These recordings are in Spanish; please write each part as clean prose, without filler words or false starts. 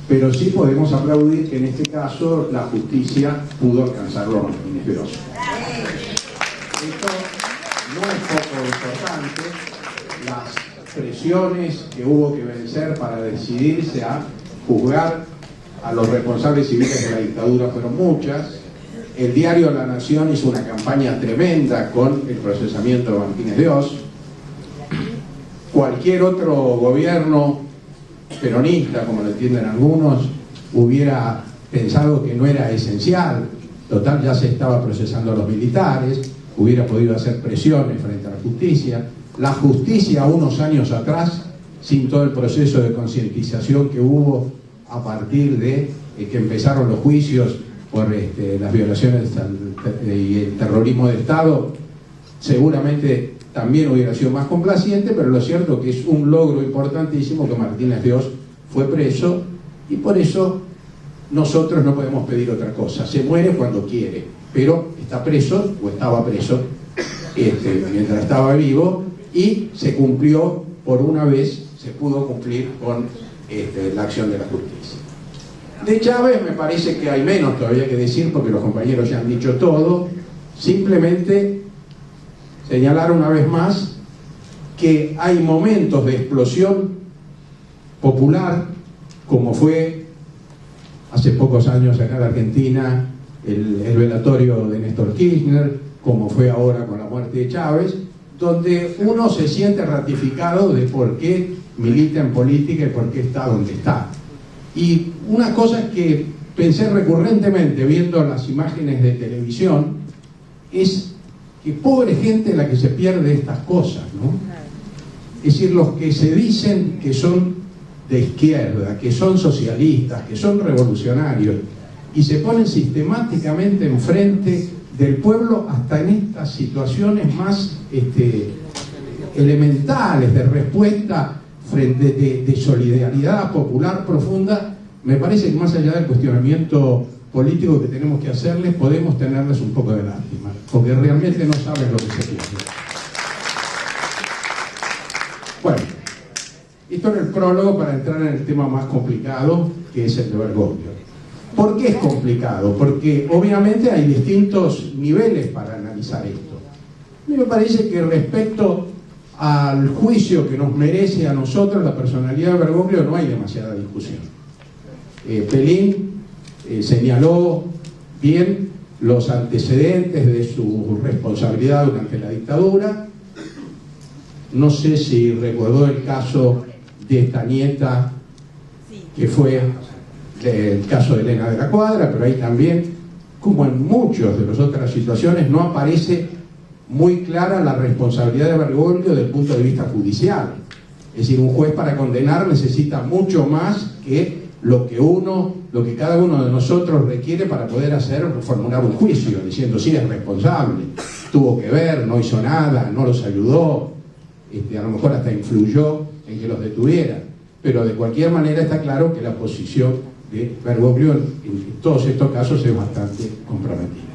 pero sí podemos aplaudir que en este caso la justicia pudo alcanzarlo a Martínez Veloz. Esto no es poco importante. Las presiones que hubo que vencer para decidirse a juzgar a los responsables civiles de la dictadura fueron muchas. El diario La Nación hizo una campaña tremenda con el procesamiento de Martínez Veloz. Cualquier otro gobierno peronista, como lo entienden algunos, hubiera pensado que no era esencial. Total, ya se estaba procesando a los militares, hubiera podido hacer presiones frente a la justicia. La justicia, unos años atrás, sin todo el proceso de concientización que hubo a partir de que empezaron los juicios por las violaciones y el terrorismo de Estado, seguramente también hubiera sido más complaciente, pero lo cierto que es un logro importantísimo que Martínez Veloz fue preso, y por eso nosotros no podemos pedir otra cosa. Se muere cuando quiere, pero está preso, o estaba preso, mientras estaba vivo, y se cumplió, por una vez, se pudo cumplir con la acción de la justicia. De Chávez me parece que hay menos todavía que decir, porque los compañeros ya han dicho todo. Simplemente señalar una vez más que hay momentos de explosión popular, como fue hace pocos años acá en la Argentina el velatorio de Néstor Kirchner, como fue ahora con la muerte de Chávez, donde uno se siente ratificado de por qué milita en política y por qué está donde está. Y una cosa que pensé recurrentemente viendo las imágenes de televisión es que pobre gente la que se pierde estas cosas, ¿no? Es decir, los que se dicen que son de izquierda, que son socialistas, que son revolucionarios, y se ponen sistemáticamente enfrente del pueblo hasta en estas situaciones más elementales de respuesta frente de solidaridad popular profunda. Me parece que más allá del cuestionamiento político que tenemos que hacerles, podemos tenerles un poco de lástima, porque realmente no saben lo que se pierde. Bueno, esto era el prólogo para entrar en el tema más complicado, que es el de Bergoglio. ¿Por qué es complicado? Porque obviamente hay distintos niveles para analizar esto. A mí me parece que respecto al juicio que nos merece a nosotros la personalidad de Bergoglio no hay demasiada discusión. Pelín señaló bien los antecedentes de su responsabilidad durante la dictadura. No sé si recordó el caso de esta nieta, que fue el caso de Elena de la Cuadra, pero ahí también, como en muchas de las otras situaciones, no aparece muy clara la responsabilidad de Bergoglio desde el punto de vista judicial. Es decir, un juez para condenar necesita mucho más que lo que cada uno de nosotros requiere para poder formular un juicio, diciendo sí, es responsable, tuvo que ver, no hizo nada, no los ayudó, a lo mejor hasta influyó en que los detuvieran. Pero de cualquier manera está claro que la posición de Bergoglio en todos estos casos es bastante comprometida.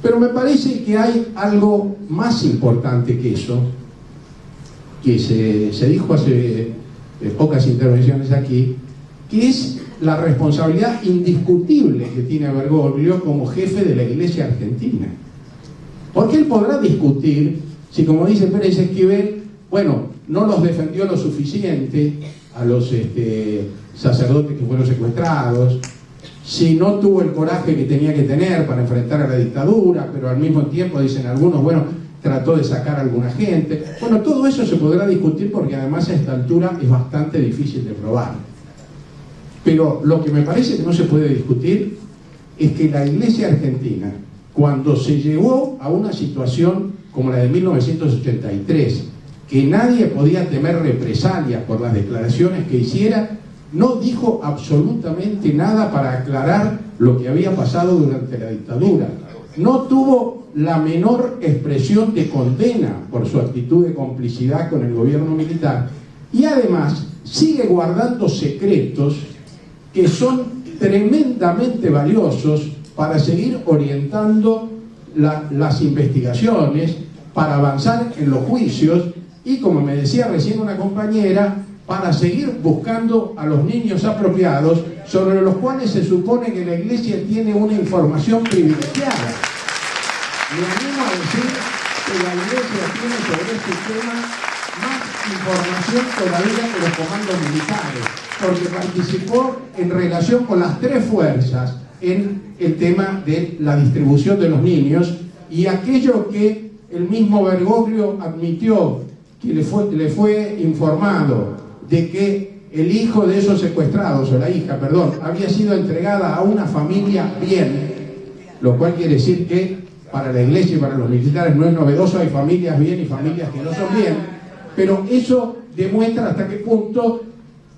Pero me parece que hay algo más importante que eso, que se dijo hace pocas intervenciones aquí, que es la responsabilidad indiscutible que tiene Bergoglio como jefe de la Iglesia argentina. Porque él podrá discutir si, como dice Pérez Esquivel, bueno, no los defendió lo suficiente a los sacerdotes que fueron secuestrados, si no tuvo el coraje que tenía que tener para enfrentar a la dictadura, pero al mismo tiempo, dicen algunos, bueno, trató de sacar a alguna gente. Bueno, todo eso se podrá discutir porque además a esta altura es bastante difícil de probar. Pero lo que me parece que no se puede discutir es que la Iglesia argentina, cuando se llegó a una situación como la de 1983, que nadie podía temer represalias por las declaraciones que hiciera, no dijo absolutamente nada para aclarar lo que había pasado durante la dictadura. No tuvo la menor expresión de condena por su actitud de complicidad con el gobierno militar, y además sigue guardando secretos que son tremendamente valiosos para seguir orientando las investigaciones, para avanzar en los juicios y, como me decía recién una compañera, para seguir buscando a los niños apropiados sobre los cuales se supone que la Iglesia tiene una información privilegiada. Me animo a decir que la Iglesia tiene sobre este tema más información todavía que los comandos militares, porque participó en relación con las tres fuerzas en el tema de la distribución de los niños, y aquello que el mismo Bergoglio admitió, que le fue informado de que el hijo de esos secuestrados, o la hija, perdón, había sido entregada a una familia bien, lo cual quiere decir que para la Iglesia y para los militares no es novedoso, hay familias bien y familias que no son bien, pero eso demuestra hasta qué punto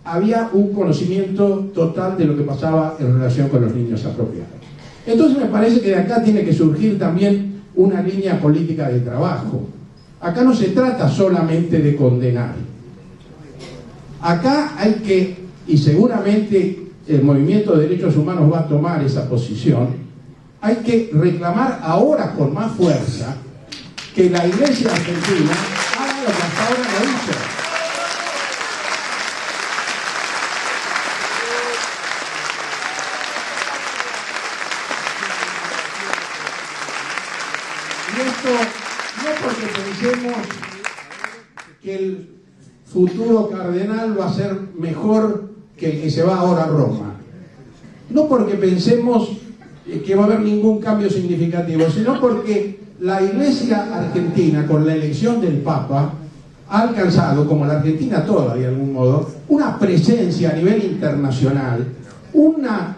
había un conocimiento total de lo que pasaba en relación con los niños apropiados. Entonces me parece que de acá tiene que surgir también una línea política de trabajo. Acá no se trata solamente de condenar. Acá hay que, y seguramente el movimiento de derechos humanos va a tomar esa posición, hay que reclamar ahora con más fuerza que la Iglesia argentina haga lo que hasta ahora no hizo. Y esto no porque pensemos que el futuro cardenal va a ser mejor que el que se va ahora a Roma, no porque pensemos que va a haber ningún cambio significativo, sino porque la Iglesia argentina, con la elección del Papa, ha alcanzado, como la Argentina toda de algún modo, una presencia a nivel internacional, una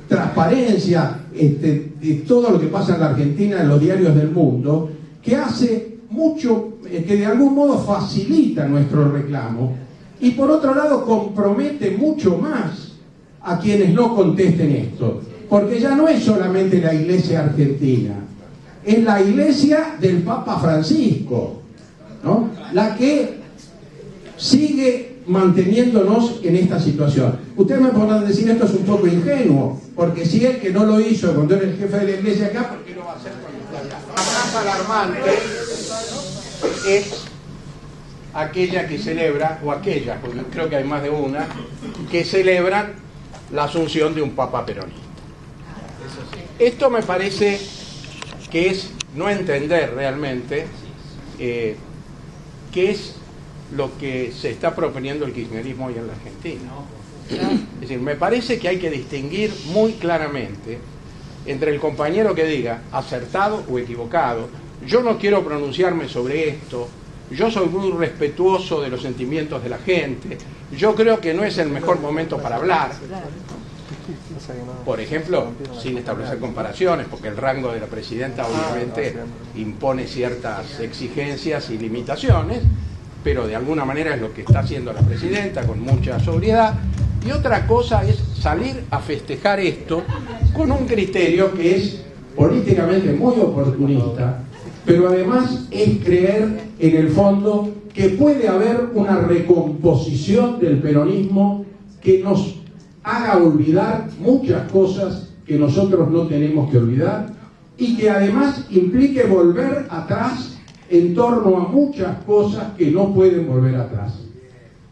transparencia de todo lo que pasa en la Argentina en los diarios del mundo, que hace mucho, que de algún modo facilita nuestro reclamo, y por otro lado compromete mucho más a quienes no contesten esto, porque ya no es solamente la Iglesia argentina, es la Iglesia del Papa Francisco, ¿no?, la que sigue manteniéndonos en esta situación. Ustedes me podrán decir esto es un poco ingenuo, porque si el que no lo hizo cuando era el jefe de la Iglesia acá, ¿por qué lo va a hacer cuando está allá? La más alarmante es aquella que celebra, o aquella, porque creo que hay más de una, que celebran la asunción de un papa peronista. Esto me parece que es no entender realmente qué es lo que se está proponiendo el kirchnerismo hoy en la Argentina. Es decir, me parece que hay que distinguir muy claramente entre el compañero que diga acertado o equivocado. Yo no quiero pronunciarme sobre esto, yo soy muy respetuoso de los sentimientos de la gente, yo creo que no es el mejor momento para hablar, por ejemplo, sin establecer comparaciones, porque el rango de la presidenta obviamente impone ciertas exigencias y limitaciones, pero de alguna manera es lo que está haciendo la presidenta con mucha sobriedad. Y otra cosa es salir a festejar esto con un criterio que es políticamente muy oportunista, pero además es creer en el fondo que puede haber una recomposición del peronismo que nos haga olvidar muchas cosas que nosotros no tenemos que olvidar, y que además implique volver atrás en torno a muchas cosas que no pueden volver atrás.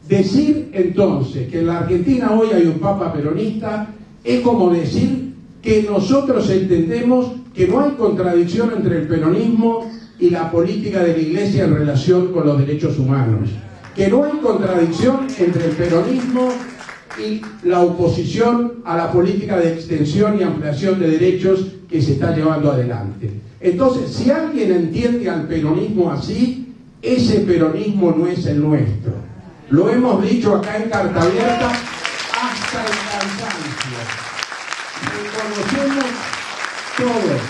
Decir entonces que en la Argentina hoy hay un papa peronista es como decir que nosotros entendemos que no hay contradicción entre el peronismo y la política de la Iglesia en relación con los derechos humanos, que no hay contradicción entre el peronismo y la oposición a la política de extensión y ampliación de derechos que se está llevando adelante. Entonces, si alguien entiende al peronismo así, ese peronismo no es el nuestro. Lo hemos dicho acá en Carta Abierta hasta el cansancio. Reconocemos todos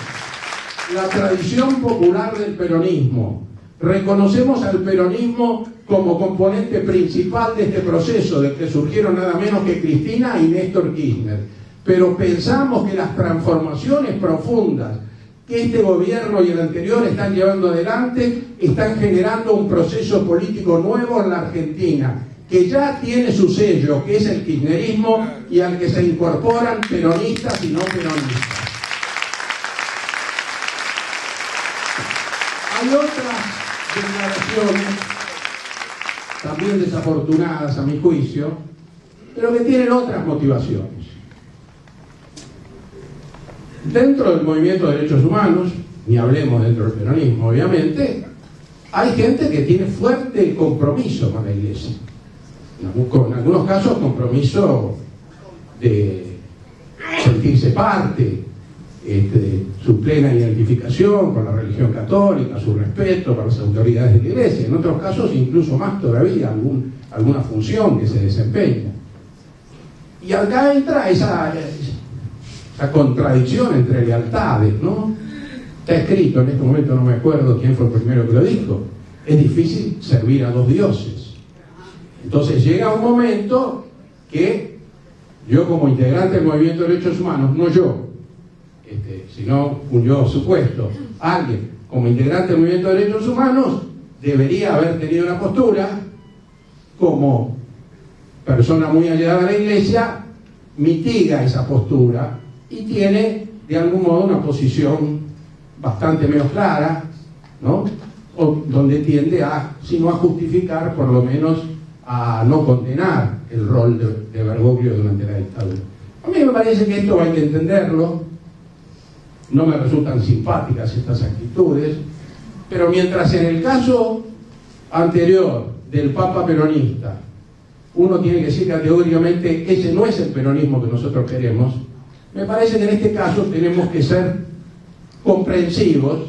la tradición popular del peronismo. Reconocemos al peronismo como componente principal de este proceso, del que surgieron nada menos que Cristina y Néstor Kirchner. Pero pensamos que las transformaciones profundas que este gobierno y el anterior están llevando adelante están generando un proceso político nuevo en la Argentina, que ya tiene su sello, que es el kirchnerismo, y al que se incorporan peronistas y no peronistas. Hay otras declaraciones también desafortunadas a mi juicio, pero que tienen otras motivaciones. Dentro del movimiento de derechos humanos, ni hablemos dentro del peronismo, obviamente, hay gente que tiene fuerte compromiso con la Iglesia. En algunos casos, compromiso de sentirse parte, su plena identificación con la religión católica, su respeto para las autoridades de la Iglesia. En otros casos, incluso más todavía, alguna función que se desempeña. Y acá entra esa contradicción entre lealtades, ¿no? Está escrito, en este momento no me acuerdo quién fue el primero que lo dijo, es difícil servir a dos dioses. Entonces llega un momento que yo, como integrante del movimiento de derechos humanos, no yo, sino un yo supuesto, alguien como integrante del movimiento de derechos humanos debería haber tenido una postura como persona muy allegada a la Iglesia, mitiga esa postura y tiene de algún modo una posición bastante menos clara, ¿no? O donde tiende a, si no a justificar, por lo menos a no condenar el rol de Bergoglio durante la dictadura. A mí me parece que esto hay que entenderlo. No me resultan simpáticas estas actitudes, pero mientras en el caso anterior del Papa peronista uno tiene que decir categóricamente ese no es el peronismo que nosotros queremos, me parece que en este caso tenemos que ser comprensivos,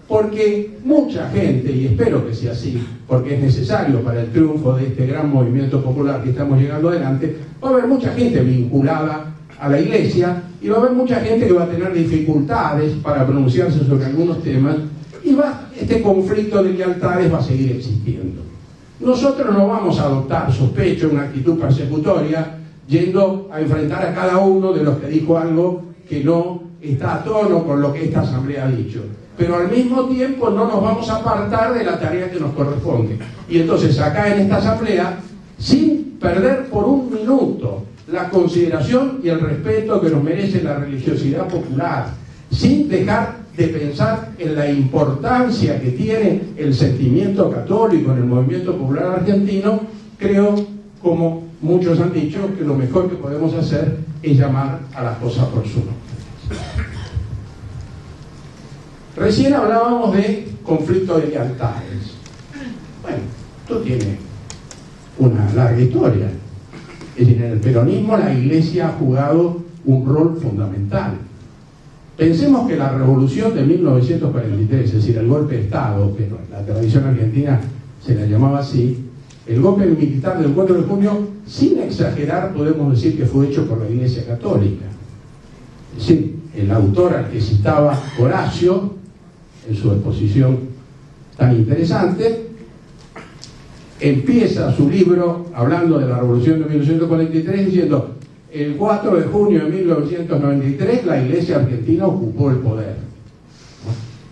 porque mucha gente, y espero que sea así, porque es necesario para el triunfo de este gran movimiento popular que estamos llegando adelante, va a haber mucha gente vinculada a la Iglesia y va a haber mucha gente que va a tener dificultades para pronunciarse sobre algunos temas y este conflicto de lealtades va a seguir existiendo. Nosotros no vamos a adoptar, sospecho, una actitud persecutoria yendo a enfrentar a cada uno de los que dijo algo que no está a tono con lo que esta asamblea ha dicho, pero al mismo tiempo no nos vamos a apartar de la tarea que nos corresponde. Y entonces acá en esta asamblea, sin perder por un minuto la consideración y el respeto que nos merece la religiosidad popular, sin dejar de pensar en la importancia que tiene el sentimiento católico en el movimiento popular argentino, creo, como muchos han dicho, que lo mejor que podemos hacer es llamar a las cosas por su nombre. Recién hablábamos de conflicto de lealtades. Bueno, esto tiene una larga historia. Es decir, en el peronismo la Iglesia ha jugado un rol fundamental. Pensemos que la revolución de 1943, es decir, el golpe de Estado, que la tradición argentina se la llamaba así, el golpe militar del 4 de junio, sin exagerar, podemos decir que fue hecho por la Iglesia Católica. Es decir, el autor al que citaba Horacio, en su exposición tan interesante, empieza su libro hablando de la revolución de 1943 diciendo: el 4 de junio de 1993 la Iglesia argentina ocupó el poder.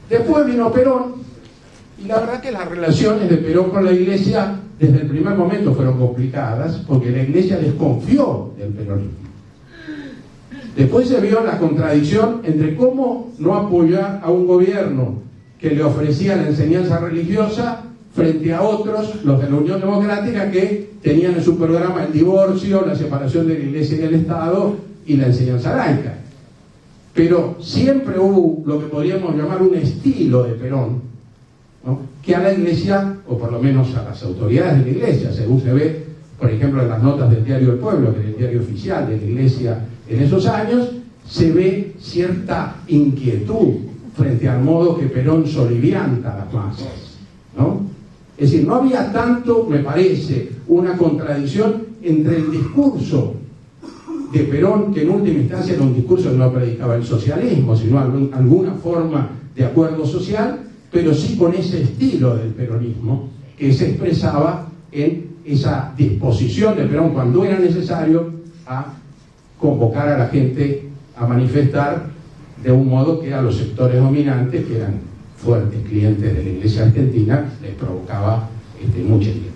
Después vino Perón, y la verdad que las relaciones de Perón con la Iglesia desde el primer momento fueron complicadas, porque la Iglesia desconfió del peronismo. Después se vio la contradicción entre cómo no apoyar a un gobierno que le ofrecía la enseñanza religiosa frente a otros, los de la Unión Democrática, que tenían en su programa el divorcio, la separación de la Iglesia y del Estado y la enseñanza laica. Pero siempre hubo lo que podríamos llamar un estilo de Perón, ¿no?, que a la Iglesia, o por lo menos a las autoridades de la Iglesia, según se ve, por ejemplo, en las notas del Diario del Pueblo, que es el diario oficial de la Iglesia en esos años, se ve cierta inquietud frente al modo que Perón solivianta a las masas, ¿no? Es decir, no había tanto, me parece, una contradicción entre el discurso de Perón, que en última instancia era un discurso que no predicaba el socialismo, sino alguna forma de acuerdo social, pero sí con ese estilo del peronismo que se expresaba en esa disposición de Perón, cuando era necesario, a convocar a la gente a manifestar de un modo que a los sectores dominantes, que eran fuertes clientes de la Iglesia argentina, les provocaba mucha inquietud.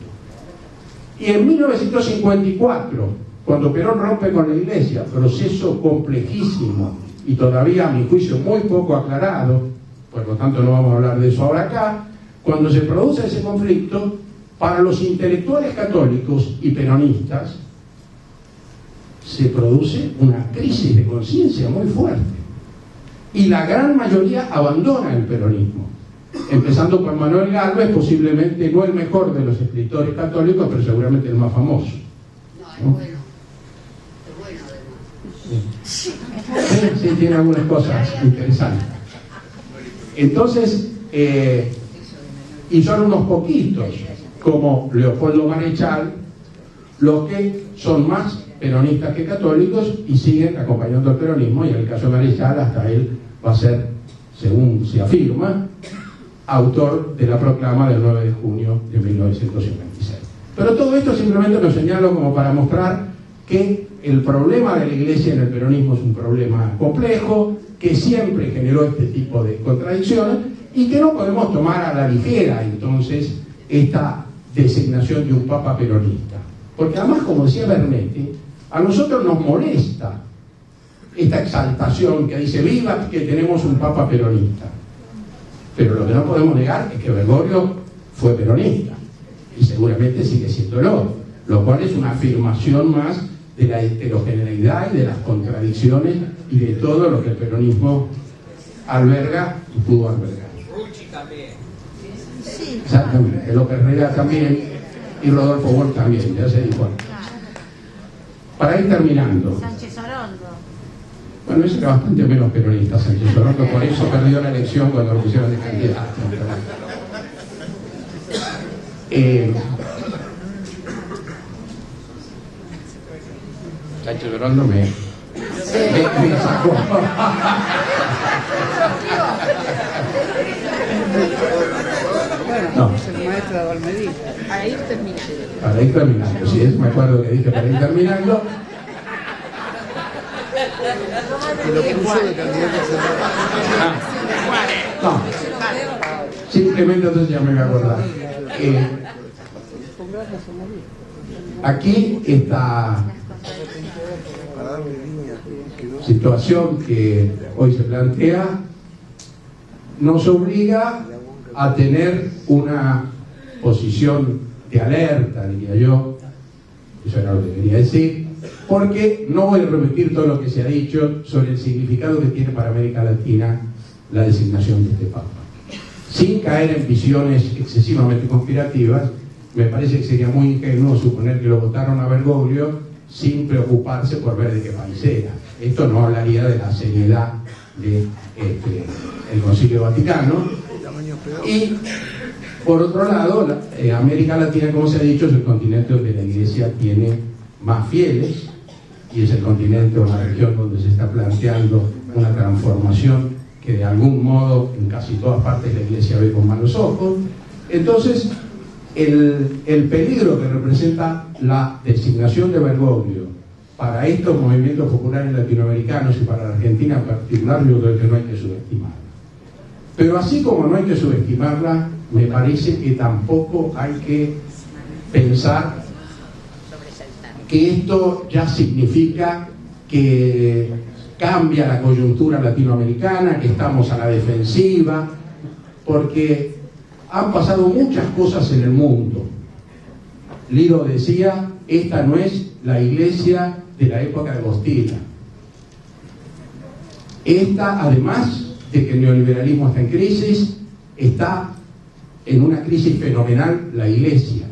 Y en 1954, cuando Perón rompe con la Iglesia, proceso complejísimo y todavía a mi juicio muy poco aclarado, por lo tanto no vamos a hablar de eso ahora acá, cuando se produce ese conflicto, para los intelectuales católicos y peronistas se produce una crisis de conciencia muy fuerte. Y la gran mayoría abandona el peronismo. Empezando por Manuel Gálvez, posiblemente no el mejor de los escritores católicos, pero seguramente el más famoso. No, es bueno. Es bueno además. Sí, tiene algunas cosas interesantes. Entonces, y son unos poquitos, como Leopoldo Marechal, los que son más peronistas que católicos y siguen acompañando al peronismo, y en el caso de Marechal hasta él va a ser, según se afirma, autor de la proclama del 9 de junio de 1956. Pero todo esto simplemente lo señalo como para mostrar que el problema de la Iglesia en el peronismo es un problema complejo, que siempre generó este tipo de contradicciones y que no podemos tomar a la ligera entonces esta designación de un papa peronista. Porque además, como decía Bernetti, a nosotros nos molesta esta exaltación que dice viva que tenemos un papa peronista. Pero lo que no podemos negar es que Bergoglio fue peronista y seguramente sigue siéndolo, lo cual es una afirmación más de la heterogeneidad y de las contradicciones y de todo lo que el peronismo alberga y pudo albergar. Rucci también. Sí. Exactamente, López Rega también y Rodolfo Wolf también, ya se dijo. Para ir terminando. Sánchez Orondo. Bueno, ese era bastante menos peronista, Sánchez Orondo, por eso perdió la elección cuando lo pusieron de candidato. Sánchez Orondo me sacó. Bueno, es el maestro de Valmedina. Para ir terminando. Para ir terminando, sí, me acuerdo que dije para ir terminando. Y lo puso de candidato a senador. No, simplemente entonces ya me voy a acordar. Aquí esta situación que hoy se plantea nos obliga a tener una posición de alerta, diría yo. Eso era lo que quería decir, porque no voy a repetir todo lo que se ha dicho sobre el significado que tiene para América Latina la designación de este Papa. Sin caer en visiones excesivamente conspirativas, me parece que sería muy ingenuo suponer que lo votaron a Bergoglio sin preocuparse por ver de qué país era. Esto no hablaría de la seriedad del Concilio Vaticano. Y por otro lado, América Latina, como se ha dicho, es el continente donde la Iglesia tiene más fieles y es el continente o la región donde se está planteando una transformación que de algún modo en casi todas partes la Iglesia ve con malos ojos. Entonces, el peligro que representa la designación de Bergoglio para estos movimientos populares latinoamericanos y para la Argentina en particular, yo creo que no hay que subestimarla. Pero así como no hay que subestimarla, me parece que tampoco hay que pensar que esto ya significa que cambia la coyuntura latinoamericana, que estamos a la defensiva, porque han pasado muchas cosas en el mundo. Liro decía, esta no es la iglesia de la época de Bostila. Esta, además de que el neoliberalismo está en crisis, está en una crisis fenomenal la iglesia.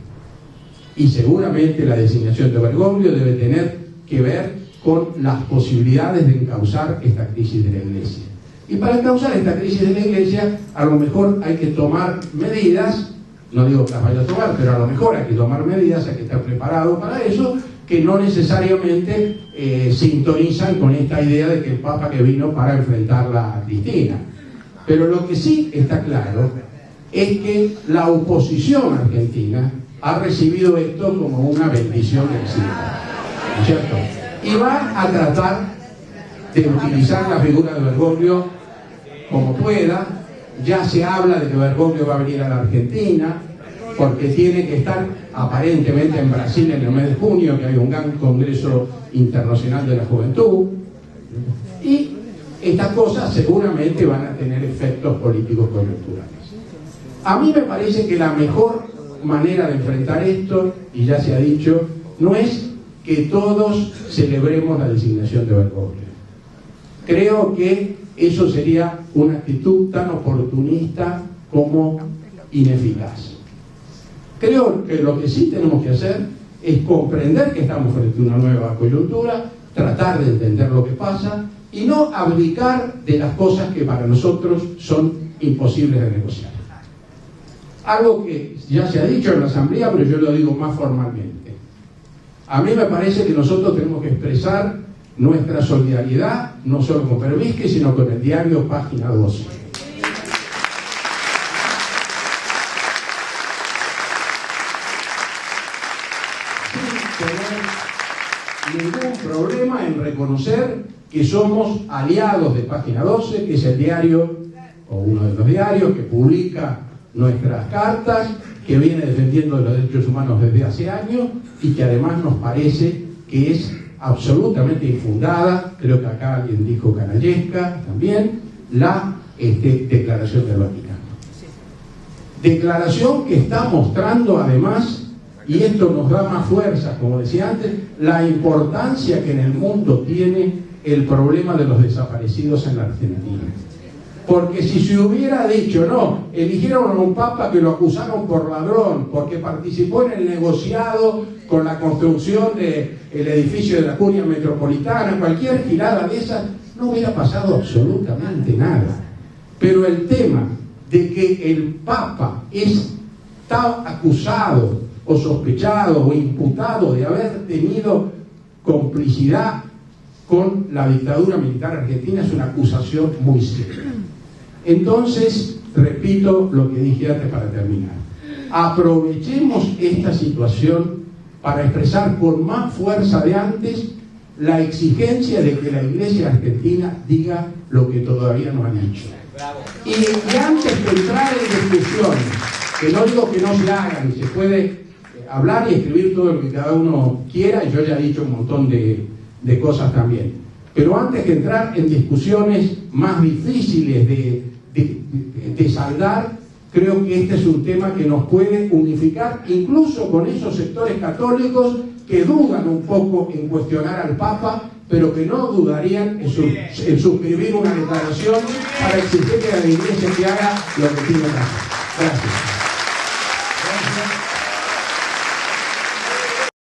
Y seguramente la designación de Bergoglio debe tener que ver con las posibilidades de encauzar esta crisis de la iglesia. Y para encauzar esta crisis de la iglesia, a lo mejor hay que tomar medidas, no digo que las vaya a tomar, pero a lo mejor hay que tomar medidas, hay que estar preparado para eso, que no necesariamente sintonizan con esta idea de que el Papa que vino para enfrentarla a Cristina. Pero lo que sí está claro es que la oposición argentina ha recibido esto como una bendición del cielo, ¿no es cierto? Y va a tratar de utilizar la figura de Bergoglio como pueda. Ya se habla de que Bergoglio va a venir a la Argentina porque tiene que estar aparentemente en Brasil en el mes de junio, que hay un gran congreso internacional de la juventud, y estas cosas seguramente van a tener efectos políticos coyunturales. A mí me parece que la mejor manera de enfrentar esto, y ya se ha dicho, no es que todos celebremos la designación de Bergoglio. Creo que eso sería una actitud tan oportunista como ineficaz. Creo que lo que sí tenemos que hacer es comprender que estamos frente a una nueva coyuntura, tratar de entender lo que pasa y no abdicar de las cosas que para nosotros son imposibles de negociar. Algo que ya se ha dicho en la Asamblea, pero yo lo digo más formalmente. A mí me parece que nosotros tenemos que expresar nuestra solidaridad, no solo con Pervisque, sino con el diario Página 12. Sin tener ningún problema en reconocer que somos aliados de Página 12, que es el diario, o uno de los diarios, que publica nuestras cartas, que viene defendiendo los derechos humanos desde hace años y que además nos parece que es absolutamente infundada, creo que acá alguien dijo canallesca también, la declaración del Vaticano. Declaración que está mostrando además, y esto nos da más fuerza, como decía antes, la importancia que en el mundo tiene el problema de los desaparecidos en la Argentina. Porque si se hubiera dicho, no, eligieron a un papa que lo acusaron por ladrón, porque participó en el negociado con la construcción del edificio de la Curia Metropolitana, cualquier girada de esas, no hubiera pasado absolutamente nada. Pero el tema de que el papa está acusado o sospechado o imputado de haber tenido complicidad con la dictadura militar argentina es una acusación muy seria. Entonces, repito lo que dije antes para terminar. Aprovechemos esta situación para expresar con más fuerza de antes la exigencia de que la Iglesia argentina diga lo que todavía no ha dicho. Y antes de entrar en discusiones, que no digo que no se hagan, se puede hablar y escribir todo lo que cada uno quiera, y yo ya he dicho un montón de cosas también. Pero antes de entrar en discusiones más difíciles de saldar, creo que este es un tema que nos puede unificar, incluso con esos sectores católicos que dudan un poco en cuestionar al Papa, pero que no dudarían en suscribir una declaración para exigir que la Iglesia que haga lo que tiene que hacer. Gracias.